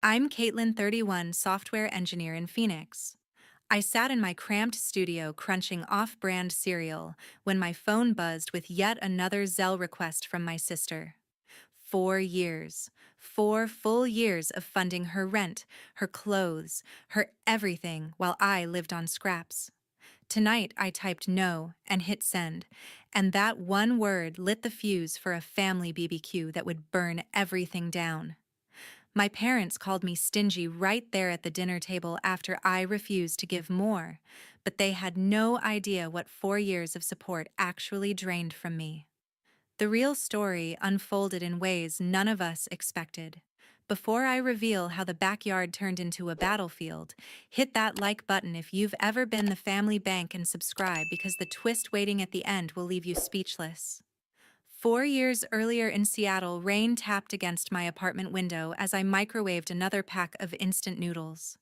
I'm Katelyn, 31, software engineer in Phoenix. I sat in my cramped studio crunching off-brand cereal when my phone buzzed with yet another Zelle request from my sister. 4 years. 4 full years of funding her rent, her clothes, her everything while I lived on scraps. Tonight I typed no and hit send, and that one word lit the fuse for a family BBQ that would burn everything down. My parents called me stingy right there at the dinner table after I refused to give more, but they had no idea what 4 years of support actually drained from me. The real story unfolded in ways none of us expected. Before I reveal how the backyard turned into a battlefield, hit that like button if you've ever been the family bank and subscribe because the twist waiting at the end will leave you speechless. 4 years earlier in Seattle, rain tapped against my apartment window as I microwaved another pack of instant noodles.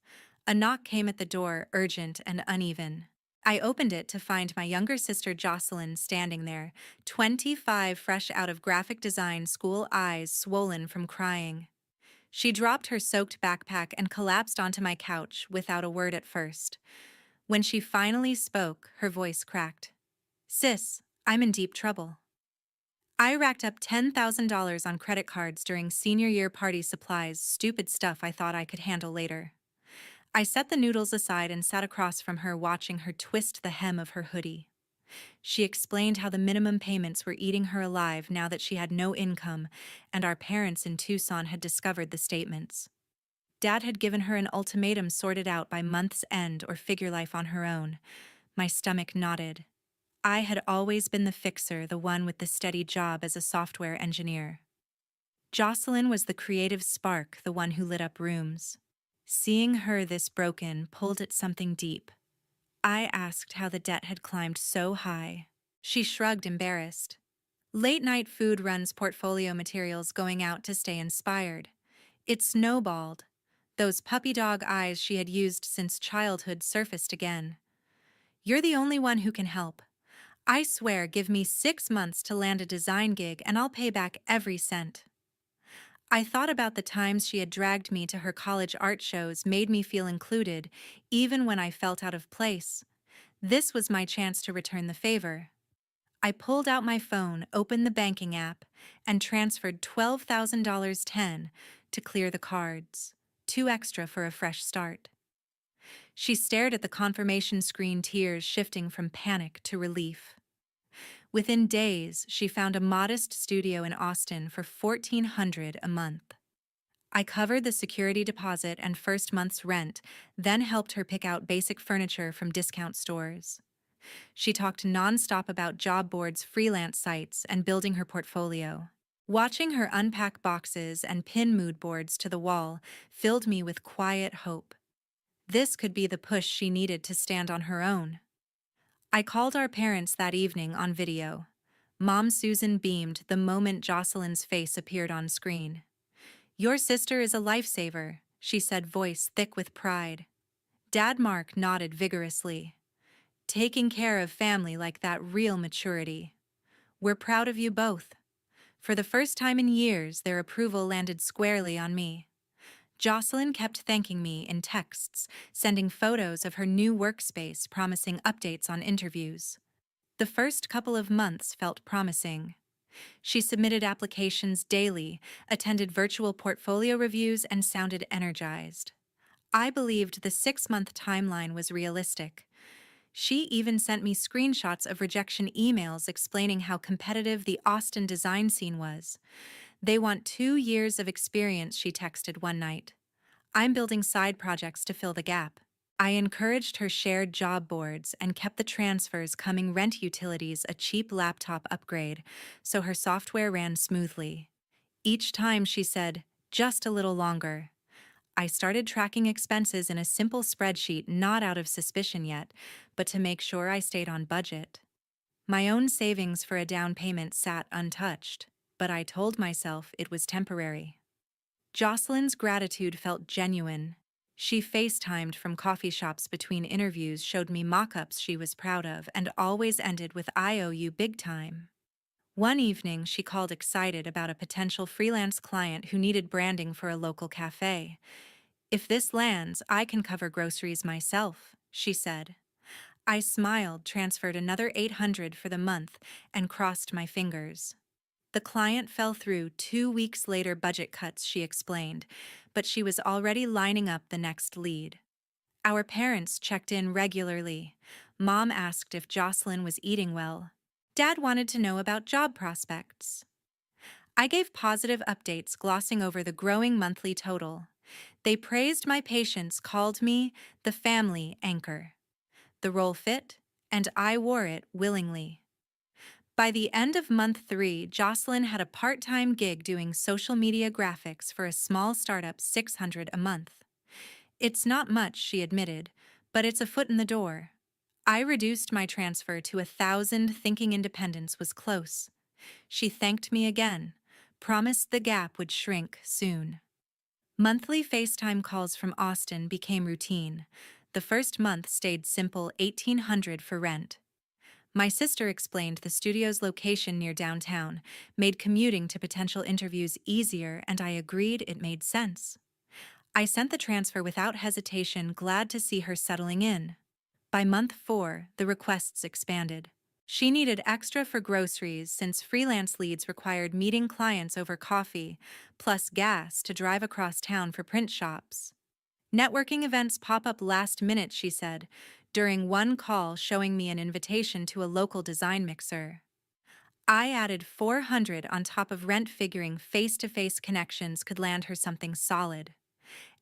A knock came at the door, urgent and uneven. I opened it to find my younger sister Jocelyn standing there, 25, fresh out of graphic design school, eyes swollen from crying. She dropped her soaked backpack and collapsed onto my couch without a word at first. When she finally spoke, her voice cracked. "Sis, I'm in deep trouble. I racked up $10,000 on credit cards during senior year party supplies, stupid stuff I thought I could handle later." I set the noodles aside and sat across from her, watching her twist the hem of her hoodie. She explained how the minimum payments were eating her alive now that she had no income, and our parents in Tucson had discovered the statements. Dad had given her an ultimatum sorted out by month's end or figure life on her own. My stomach knotted. I had always been the fixer, the one with the steady job as a software engineer. Jocelyn was the creative spark, the one who lit up rooms. Seeing her this broken pulled at something deep. I asked how the debt had climbed so high. She shrugged, embarrassed. Late-night food runs, portfolio materials, going out to stay inspired. It snowballed. Those puppy dog eyes she had used since childhood surfaced again. "You're the only one who can help. I swear, give me 6 months to land a design gig and I'll pay back every cent." I thought about the times she had dragged me to her college art shows, made me feel included, even when I felt out of place. This was my chance to return the favor. I pulled out my phone, opened the banking app, and transferred $12,000 to clear the cards. 2 extra for a fresh start. She stared at the confirmation screen, tears shifting from panic to relief. Within days, she found a modest studio in Austin for $1,400 a month. I covered the security deposit and first month's rent, then helped her pick out basic furniture from discount stores. She talked nonstop about job boards, freelance sites, and building her portfolio. Watching her unpack boxes and pin mood boards to the wall filled me with quiet hope. This could be the push she needed to stand on her own. I called our parents that evening on video. Mom Susan beamed the moment Jocelyn's face appeared on screen. "Your sister is a lifesaver," she said, voice thick with pride. Dad Mark nodded vigorously. "Taking care of family like that, real maturity. We're proud of you both." For the first time in years, their approval landed squarely on me. Jocelyn kept thanking me in texts, sending photos of her new workspace, promising updates on interviews. The first couple of months felt promising. She submitted applications daily, attended virtual portfolio reviews, and sounded energized. I believed the 6-month timeline was realistic. She even sent me screenshots of rejection emails explaining how competitive the Austin design scene was. "They want 2 years of experience," she texted one night. "I'm building side projects to fill the gap." I encouraged her, shared job boards, and kept the transfers coming, rent, utilities, a cheap laptop upgrade, so her software ran smoothly. Each time she said, "Just a little longer." I started tracking expenses in a simple spreadsheet, not out of suspicion yet, but to make sure I stayed on budget. My own savings for a down payment sat untouched, but I told myself it was temporary. Jocelyn's gratitude felt genuine. She FaceTimed from coffee shops between interviews, showed me mock-ups she was proud of, and always ended with "I owe you big time." One evening, she called excited about a potential freelance client who needed branding for a local cafe. "If this lands, I can cover groceries myself," she said. I smiled, transferred another 800 for the month, and crossed my fingers. The client fell through 2 weeks later, budget cuts, she explained, but she was already lining up the next lead. Our parents checked in regularly. Mom asked if Jocelyn was eating well. Dad wanted to know about job prospects. I gave positive updates, glossing over the growing monthly total. They praised my patience, called me the family anchor. The role fit, and I wore it willingly. By the end of month 3, Jocelyn had a part-time gig doing social media graphics for a small startup, 600 a month. "It's not much," she admitted, "but it's a foot in the door." I reduced my transfer to 1,000, thinking independence was close. She thanked me again, promised the gap would shrink soon. Monthly FaceTime calls from Austin became routine. The first month stayed simple, 1,800 for rent. My sister explained the studio's location near downtown made commuting to potential interviews easier, and I agreed it made sense. I sent the transfer without hesitation, glad to see her settling in. By month 4, the requests expanded. She needed extra for groceries since freelance leads required meeting clients over coffee, plus gas to drive across town for print shops. "Networking events pop up last minute," she said, during one call showing me an invitation to a local design mixer. I added 400 on top of rent, figuring face-to-face connections could land her something solid.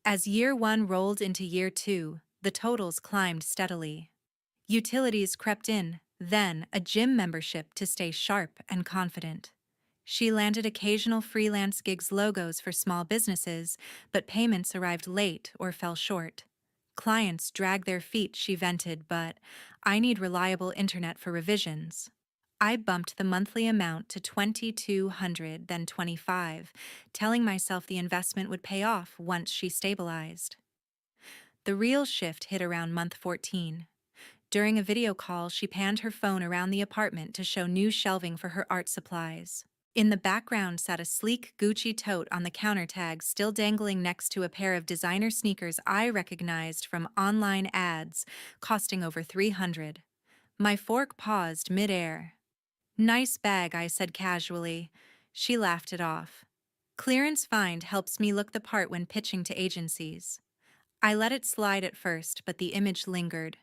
As year 1 rolled into year 2, the totals climbed steadily. Utilities crept in, then a gym membership to stay sharp and confident. She landed occasional freelance gigs, logos for small businesses, but payments arrived late or fell short. "Clients drag their feet," she vented, "but I need reliable internet for revisions." I bumped the monthly amount to 2,200, then 25, telling myself the investment would pay off once she stabilized. The real shift hit around month 14. During a video call, she panned her phone around the apartment to show new shelving for her art supplies. In the background sat a sleek Gucci tote on the counter tag, still dangling next to a pair of designer sneakers I recognized from online ads, costing over 300. My fork paused mid-air. "Nice bag," I said casually. She laughed it off. "Clearance find helps me look the part when pitching to agencies." I let it slide at first, but the image lingered.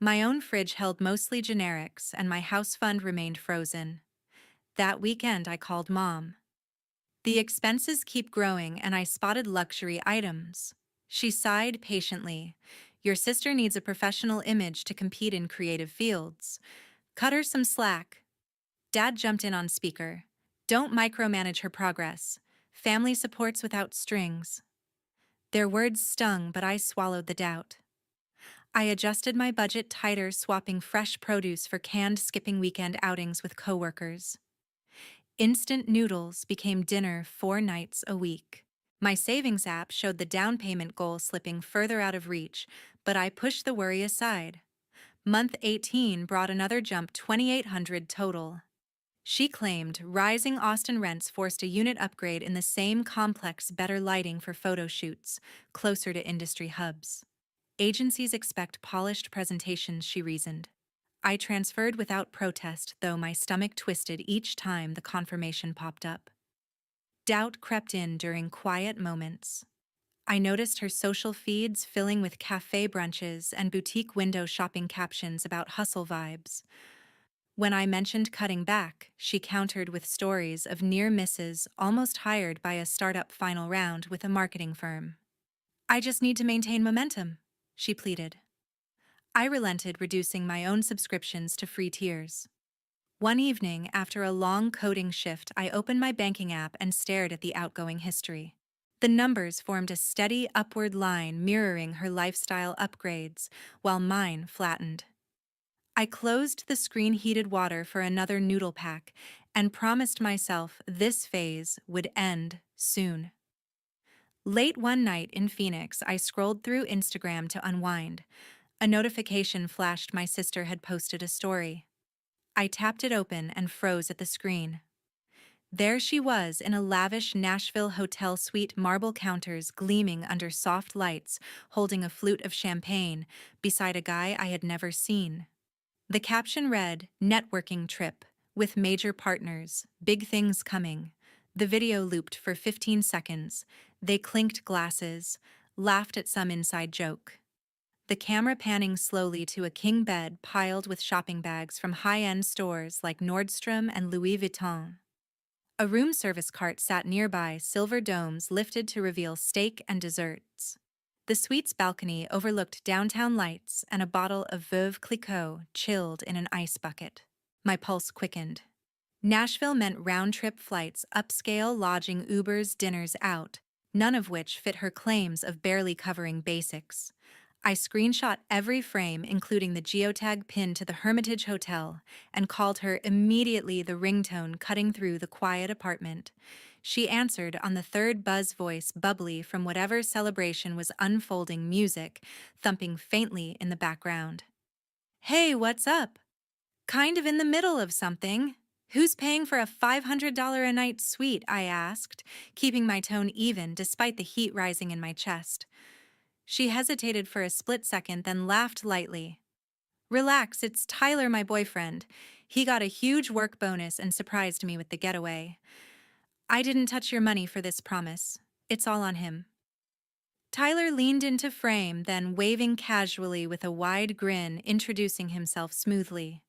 My own fridge held mostly generics, and my house fund remained frozen. That weekend, I called Mom. "The expenses keep growing, and I spotted luxury items." She sighed patiently. "Your sister needs a professional image to compete in creative fields. Cut her some slack." Dad jumped in on speaker. "Don't micromanage her progress. Family supports without strings." Their words stung, but I swallowed the doubt. I adjusted my budget tighter, swapping fresh produce for canned, skipping weekend outings with coworkers. Instant noodles became dinner 4 nights a week. My savings app showed the down payment goal slipping further out of reach, but I pushed the worry aside. Month 18 brought another jump, 2,800 total. She claimed rising Austin rents forced a unit upgrade in the same complex, better lighting for photo shoots, closer to industry hubs. Agencies expect polished presentations, she reasoned. I transferred without protest, though my stomach twisted each time the confirmation popped up. Doubt crept in during quiet moments. I noticed her social feeds filling with cafe brunches and boutique window shopping captions about hustle vibes. When I mentioned cutting back, she countered with stories of near misses, almost hired by a startup final round with a marketing firm. "I just need to maintain momentum," she pleaded. I relented, reducing my own subscriptions to free tiers. One evening, after a long coding shift, I opened my banking app and stared at the outgoing history. The numbers formed a steady upward line, mirroring her lifestyle upgrades, while mine flattened. I closed the screen, heated water for another noodle pack, and promised myself this phase would end soon. Late one night in Phoenix, I scrolled through Instagram to unwind. A notification flashed. My sister had posted a story. I tapped it open and froze at the screen. There she was in a lavish Nashville hotel suite, marble counters gleaming under soft lights, holding a flute of champagne, beside a guy I had never seen. The caption read, "Networking trip, with major partners, big things coming." The video looped for 15 seconds. They clinked glasses, laughed at some inside joke. The camera panning slowly to a king bed piled with shopping bags from high-end stores like Nordstrom and Louis Vuitton. A room service cart sat nearby, silver domes lifted to reveal steak and desserts. The suite's balcony overlooked downtown lights, and a bottle of Veuve Clicquot chilled in an ice bucket. My pulse quickened. Nashville meant round-trip flights, upscale lodging, Ubers, dinners out, none of which fit her claims of barely covering basics. I screenshot every frame, including the geotag pinned to the Hermitage Hotel, and called her immediately, the ringtone cutting through the quiet apartment. She answered on the third buzz, voice bubbly from whatever celebration was unfolding, music thumping faintly in the background. "Hey, what's up? Kind of in the middle of something. Who's paying for a $500 a night suite?" I asked, keeping my tone even despite the heat rising in my chest. She hesitated for a split second, then laughed lightly. "Relax, it's Tyler, my boyfriend. He got a huge work bonus and surprised me with the getaway. I didn't touch your money for this, promise. It's all on him." Tyler leaned into frame, then waving casually with a wide grin, introducing himself smoothly.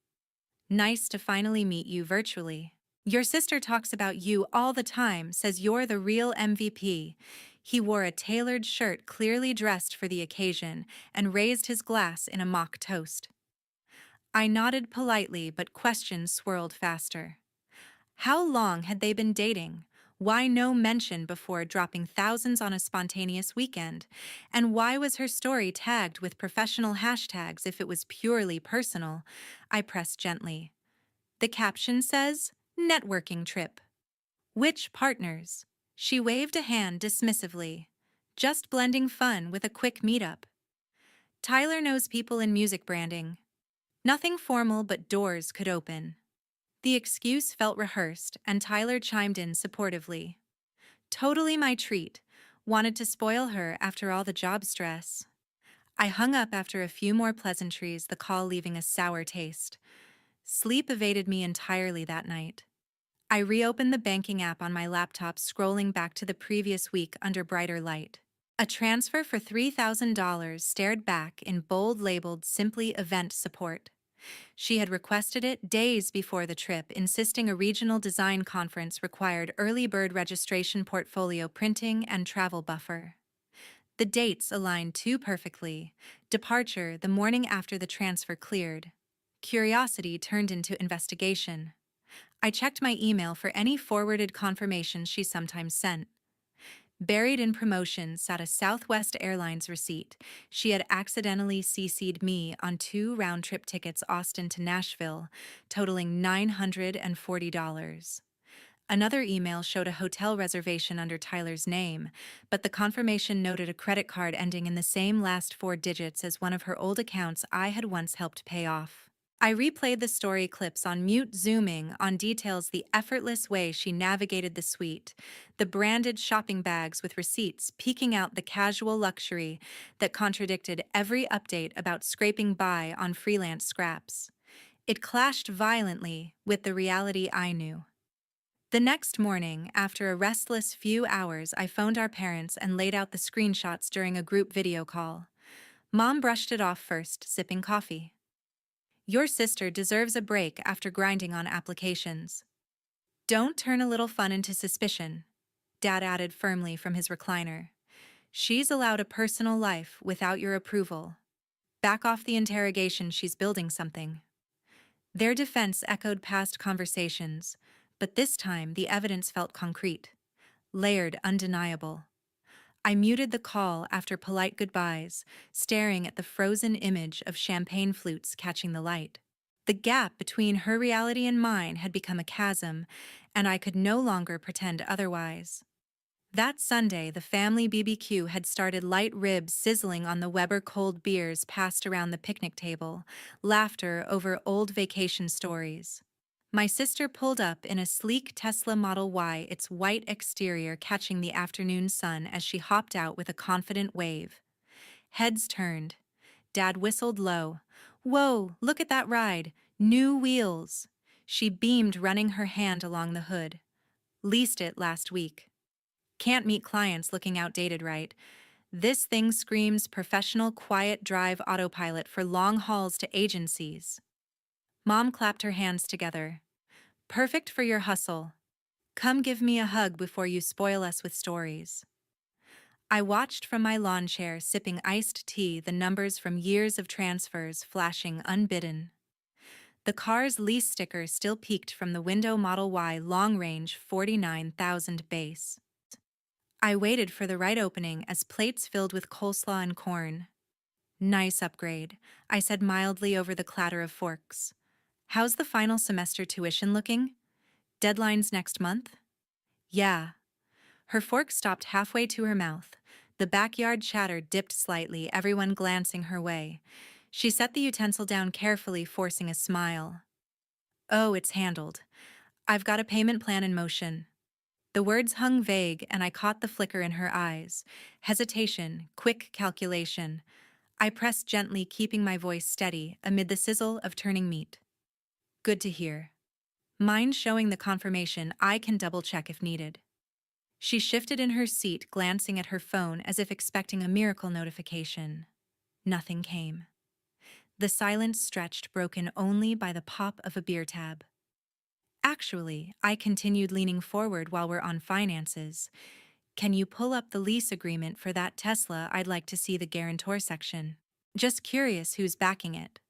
"Nice to finally meet you virtually. Your sister talks about you all the time, says you're the real MVP." He wore a tailored shirt, clearly dressed for the occasion, and raised his glass in a mock toast. I nodded politely, but questions swirled faster. How long had they been dating? Why no mention before dropping thousands on a spontaneous weekend? And why was her story tagged with professional hashtags if it was purely personal? I pressed gently. "The caption says, 'Networking trip.' Which partners?" She waved a hand dismissively. "Just blending fun with a quick meetup. Tyler knows people in music branding. Nothing formal, but doors could open." The excuse felt rehearsed, and Tyler chimed in supportively. "Totally my treat. Wanted to spoil her after all the job stress." I hung up after a few more pleasantries, the call leaving a sour taste. Sleep evaded me entirely that night. I reopened the banking app on my laptop, scrolling back to the previous week under brighter light. A transfer for $3,000 stared back in bold, labeled simply "event support." She had requested it days before the trip, insisting a regional design conference required early bird registration, portfolio printing, and travel buffer. The dates aligned too perfectly. Departure the morning after the transfer cleared. Curiosity turned into investigation. I checked my email for any forwarded confirmations she sometimes sent. Buried in promotions sat a Southwest Airlines receipt. She had accidentally CC'd me on 2 round-trip tickets, Austin to Nashville, totaling $940. Another email showed a hotel reservation under Tyler's name, but the confirmation noted a credit card ending in the same last 4 digits as one of her old accounts I had once helped pay off. I replayed the story clips on mute, zooming on details: the effortless way she navigated the suite, the branded shopping bags with receipts peeking out, the casual luxury that contradicted every update about scraping by on freelance scraps. It clashed violently with the reality I knew. The next morning, after a restless few hours, I phoned our parents and laid out the screenshots during a group video call. Mom brushed it off first, sipping coffee. "Your sister deserves a break after grinding on applications." "Don't turn a little fun into suspicion," Dad added firmly from his recliner. "She's allowed a personal life without your approval. Back off the interrogation, she's building something." Their defense echoed past conversations, but this time the evidence felt concrete, layered, undeniable. I muted the call after polite goodbyes, staring at the frozen image of champagne flutes catching the light. The gap between her reality and mine had become a chasm, and I could no longer pretend otherwise. That Sunday, the family BBQ had started, light ribs sizzling on the Weber cold beers passed around the picnic table, laughter over old vacation stories. My sister pulled up in a sleek Tesla Model Y, its white exterior catching the afternoon sun as she hopped out with a confident wave. Heads turned. Dad whistled low. "Whoa, look at that ride! New wheels!" She beamed, running her hand along the hood. "Leased it last week." Can't meet clients looking outdated, right? This thing screams professional quiet drive autopilot for long hauls to agencies. Mom clapped her hands together. "Perfect for your hustle. Come give me a hug before you spoil us with stories." I watched from my lawn chair, sipping iced tea, the numbers from years of transfers flashing unbidden. The car's lease sticker still peeked from the window. Model Y long range, 49,000 base. I waited for the right opening as plates filled with coleslaw and corn. "Nice upgrade," I said mildly over the clatter of forks. "How's the final semester tuition looking? Deadline's next month?" "Yeah." Her fork stopped halfway to her mouth. The backyard chatter dipped slightly, everyone glancing her way. She set the utensil down carefully, forcing a smile. "Oh, it's handled. I've got a payment plan in motion." The words hung vague, and I caught the flicker in her eyes. Hesitation, quick calculation. I pressed gently, keeping my voice steady amid the sizzle of turning meat. "Good to hear. Mind showing the confirmation? I can double-check if needed." She shifted in her seat, glancing at her phone as if expecting a miracle notification. Nothing came. The silence stretched, broken only by the pop of a beer tab. "Actually," I continued, leaning forward, "while we're on finances, can you pull up the lease agreement for that Tesla? I'd like to see the guarantor section. Just curious who's backing it."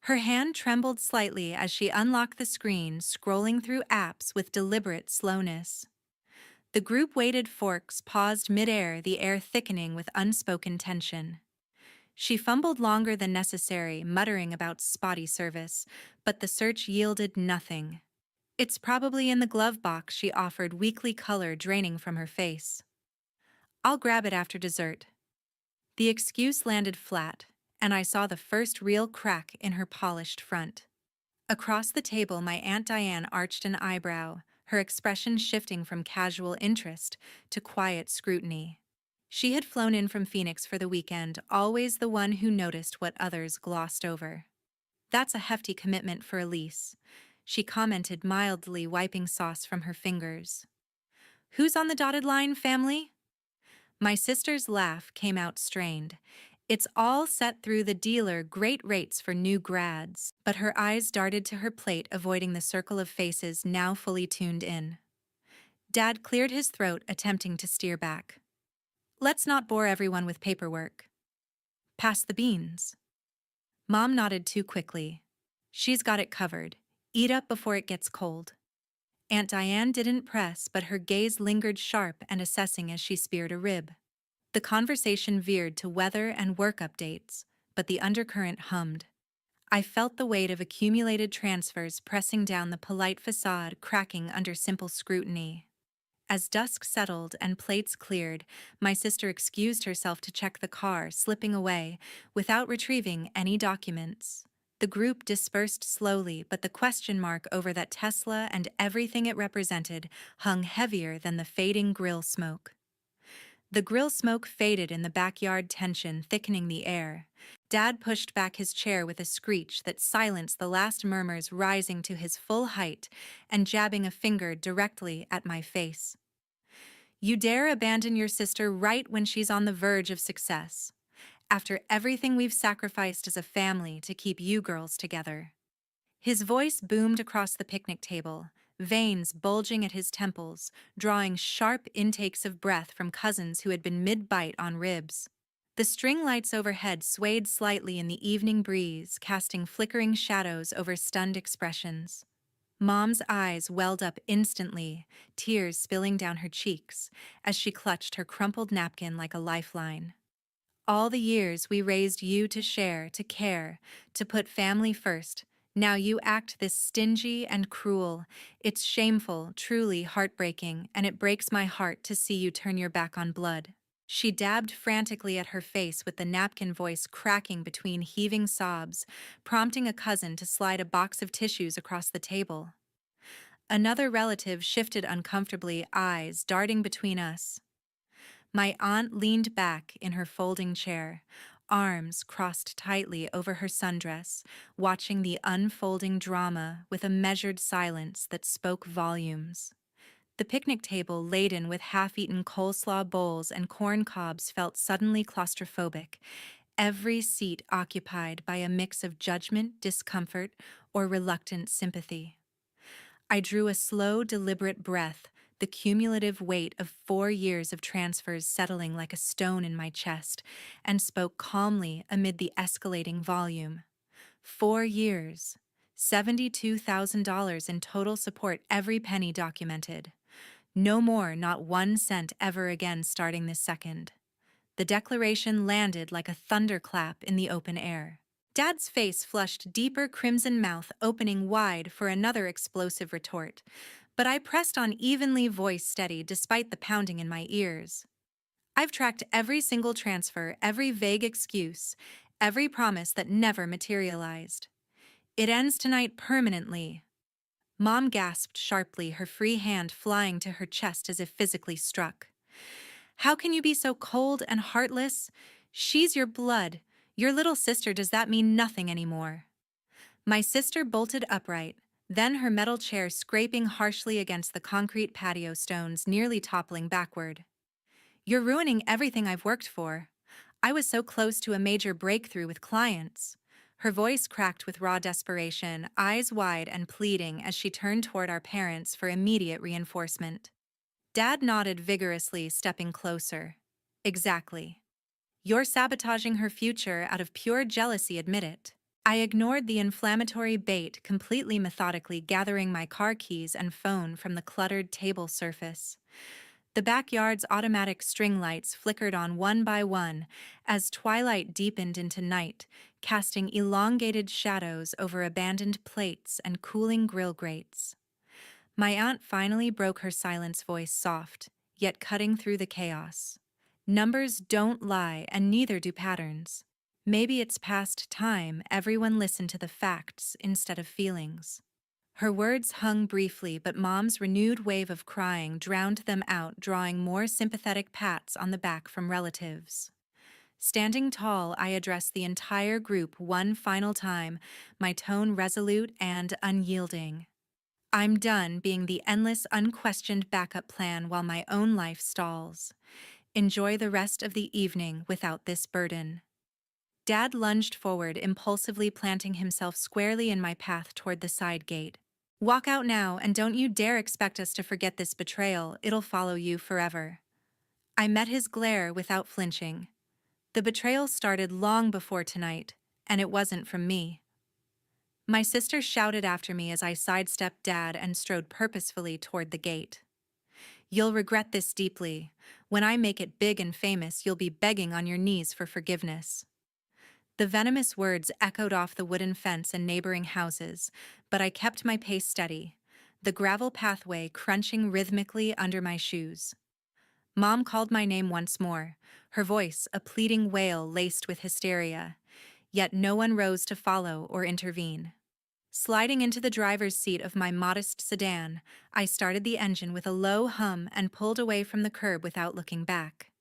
Her hand trembled slightly as she unlocked the screen, scrolling through apps with deliberate slowness. The group waited, forks paused midair, the air thickening with unspoken tension. She fumbled longer than necessary, muttering about spotty service, but the search yielded nothing. "It's probably in the glove box," she offered, weakly, color draining from her face. "I'll grab it after dessert." The excuse landed flat, and I saw the first real crack in her polished front. Across the table, my Aunt Diane arched an eyebrow, her expression shifting from casual interest to quiet scrutiny. She had flown in from Phoenix for the weekend, always the one who noticed what others glossed over. "That's a hefty commitment for a lease," she commented mildly, wiping sauce from her fingers. "Who's on the dotted line, family?" My sister's laugh came out strained. "It's all set through the dealer, great rates for new grads." But her eyes darted to her plate, avoiding the circle of faces now fully tuned in. Dad cleared his throat, attempting to steer back. "Let's not bore everyone with paperwork. Pass the beans." Mom nodded too quickly. "She's got it covered. Eat up before it gets cold." Aunt Diane didn't press, but her gaze lingered, sharp and assessing as she speared a rib. The conversation veered to weather and work updates, but the undercurrent hummed. I felt the weight of accumulated transfers pressing down the polite facade, cracking under simple scrutiny. As dusk settled and plates cleared, my sister excused herself to check the car, slipping away without retrieving any documents. The group dispersed slowly, but the question mark over that Tesla and everything it represented hung heavier than the fading grill smoke. The grill smoke faded in the backyard, tension thickening the air. Dad pushed back his chair with a screech that silenced the last murmurs, rising to his full height and jabbing a finger directly at my face. "You dare abandon your sister right when she's on the verge of success, after everything we've sacrificed as a family to keep you girls together." His voice boomed across the picnic table, veins bulging at his temples, drawing sharp intakes of breath from cousins who had been mid-bite on ribs. The string lights overhead swayed slightly in the evening breeze, casting flickering shadows over stunned expressions. Mom's eyes welled up instantly, tears spilling down her cheeks as she clutched her crumpled napkin like a lifeline. "All the years we raised you to share, to care, to put family first, Now you act this stingy and cruel. It's shameful, truly heartbreaking, and it breaks my heart to see you turn your back on blood. She dabbed frantically at her face with the napkin voice cracking between heaving sobs, prompting a cousin to slide a box of tissues across the table. Another relative shifted uncomfortably, eyes darting between us. My aunt leaned back in her folding chair, arms crossed tightly over her sundress, watching the unfolding drama with a measured silence that spoke volumes. The picnic table laden with half-eaten coleslaw bowls and corn cobs felt suddenly claustrophobic, every seat occupied by a mix of judgment, discomfort, or reluctant sympathy. I drew a slow, deliberate breath, the cumulative weight of 4 years of transfers settling like a stone in my chest, and spoke calmly amid the escalating volume. 4 years. $72,000 in total support, every penny documented. No more, not 1 cent ever again starting this second. The declaration landed like a thunderclap in the open air. Dad's face flushed deeper, crimson mouth opening wide for another explosive retort, but I pressed on evenly, voice steady despite the pounding in my ears. I've tracked every single transfer, every vague excuse, every promise that never materialized. It ends tonight permanently. Mom gasped sharply, her free hand flying to her chest as if physically struck. How can you be so cold and heartless? She's your blood. Your little sister. Does that mean nothing anymore? My sister bolted upright, then her metal chair scraping harshly against the concrete patio stones, nearly toppling backward. You're ruining everything I've worked for. I was so close to a major breakthrough with clients. Her voice cracked with raw desperation, eyes wide and pleading as she turned toward our parents for immediate reinforcement. Dad nodded vigorously, stepping closer. Exactly. You're sabotaging her future out of pure jealousy, admit it. I ignored the inflammatory bait, completely methodically gathering my car keys and phone from the cluttered table surface. The backyard's automatic string lights flickered on one by one as twilight deepened into night, casting elongated shadows over abandoned plates and cooling grill grates. My aunt finally broke her silence, voice soft, yet cutting through the chaos. Numbers don't lie, and neither do patterns. Maybe it's past time everyone listened to the facts instead of feelings. Her words hung briefly, but Mom's renewed wave of crying drowned them out, drawing more sympathetic pats on the back from relatives. Standing tall, I addressed the entire group one final time, my tone resolute and unyielding. I'm done being the endless, unquestioned backup plan while my own life stalls. Enjoy the rest of the evening without this burden. Dad lunged forward, impulsively planting himself squarely in my path toward the side gate. Walk out now, and don't you dare expect us to forget this betrayal. It'll follow you forever. I met his glare without flinching. The betrayal started long before tonight, and it wasn't from me. My sister shouted after me as I sidestepped Dad and strode purposefully toward the gate. You'll regret this deeply. When I make it big and famous, you'll be begging on your knees for forgiveness. The venomous words echoed off the wooden fence and neighboring houses, but I kept my pace steady, the gravel pathway crunching rhythmically under my shoes. Mom called my name once more, her voice a pleading wail laced with hysteria, yet no one rose to follow or intervene. Sliding into the driver's seat of my modest sedan, I started the engine with a low hum and pulled away from the curb without looking back.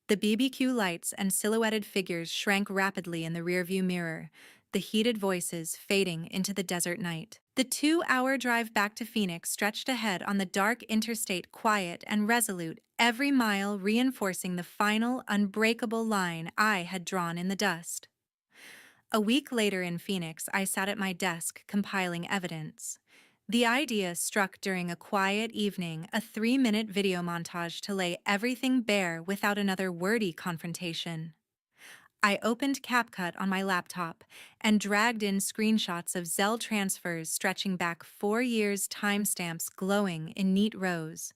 The BBQ lights and silhouetted figures shrank rapidly in the rearview mirror, the heated voices fading into the desert night. The 2-hour drive back to Phoenix stretched ahead on the dark interstate, quiet and resolute, every mile reinforcing the final, unbreakable line I had drawn in the dust. A week later in Phoenix, I sat at my desk compiling evidence. The idea struck during a quiet evening, a 3-minute video montage to lay everything bare without another wordy confrontation. I opened CapCut on my laptop and dragged in screenshots of Zelle transfers stretching back 4 years, timestamps glowing in neat rows.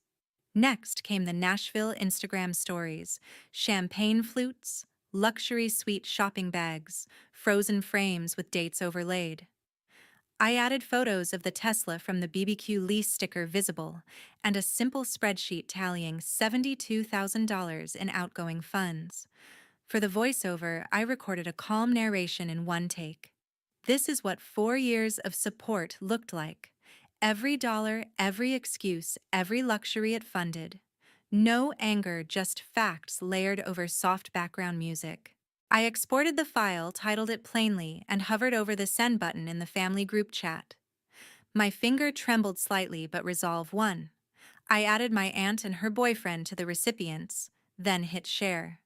Next came the Nashville Instagram stories, champagne flutes, luxury suite shopping bags, frozen frames with dates overlaid. I added photos of the Tesla from the BBQ lease sticker visible and a simple spreadsheet tallying $72,000 in outgoing funds. For the voiceover, I recorded a calm narration in one take. This is what 4 years of support looked like. Every dollar, every excuse, every luxury it funded. No anger, just facts layered over soft background music. I exported the file, titled it plainly, and hovered over the send button in the family group chat. My finger trembled slightly, but resolve won. I added my aunt and her boyfriend to the recipients, then hit share.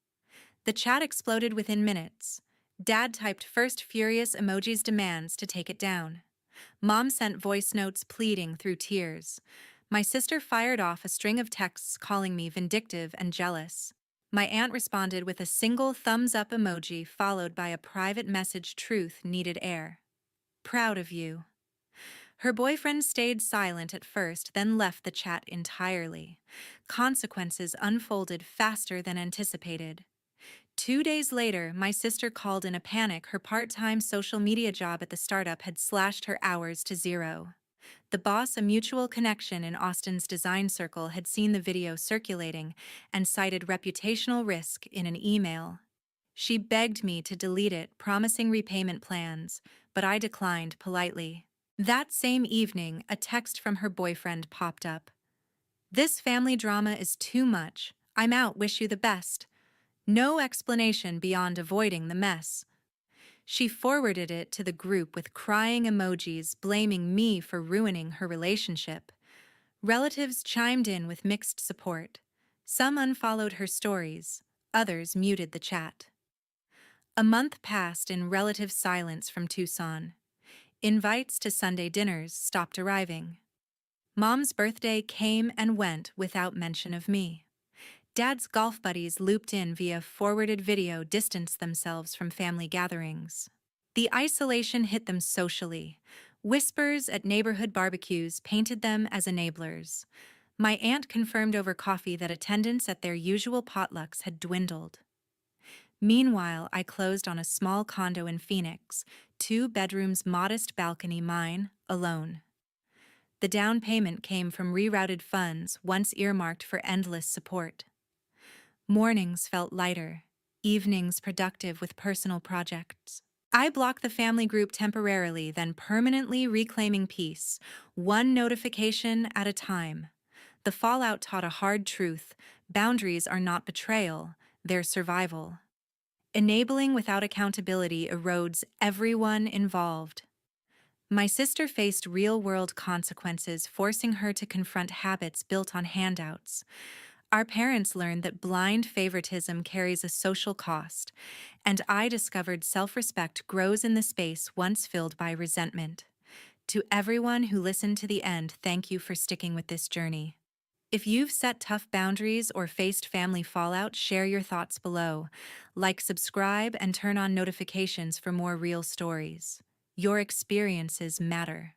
The chat exploded within minutes. Dad typed first furious emojis demands to take it down. Mom sent voice notes pleading through tears. My sister fired off a string of texts calling me vindictive and jealous. My aunt responded with a single thumbs-up emoji followed by a private message: truth needed air. Proud of you. Her boyfriend stayed silent at first, then left the chat entirely. Consequences unfolded faster than anticipated. 2 days later, my sister called in a panic. Her part-time social media job at the startup had slashed her hours to zero. The boss, a mutual connection in Austin's design circle, had seen the video circulating and cited reputational risk in an email. She begged me to delete it, promising repayment plans, but I declined politely. That same evening, a text from her boyfriend popped up. "This family drama is too much. I'm out, wish you the best." No explanation beyond avoiding the mess. She forwarded it to the group with crying emojis, blaming me for ruining her relationship. Relatives chimed in with mixed support. Some unfollowed her stories, others muted the chat. A month passed in relative silence from Tucson. Invites to Sunday dinners stopped arriving. Mom's birthday came and went without mention of me. Dad's golf buddies looped in via forwarded video distanced themselves from family gatherings. The isolation hit them socially. Whispers at neighborhood barbecues painted them as enablers. My aunt confirmed over coffee that attendance at their usual potlucks had dwindled. Meanwhile, I closed on a small condo in Phoenix, 2 bedrooms, modest balcony, mine, alone. The down payment came from rerouted funds once earmarked for endless support. Mornings felt lighter, evenings productive with personal projects. I blocked the family group temporarily, then permanently reclaiming peace, one notification at a time. The fallout taught a hard truth: boundaries are not betrayal, they're survival. Enabling without accountability erodes everyone involved. My sister faced real-world consequences, forcing her to confront habits built on handouts. Our parents learned that blind favoritism carries a social cost, and I discovered self-respect grows in the space once filled by resentment. To everyone who listened to the end, thank you for sticking with this journey. If you've set tough boundaries or faced family fallout, share your thoughts below. Like, subscribe, and turn on notifications for more real stories. Your experiences matter.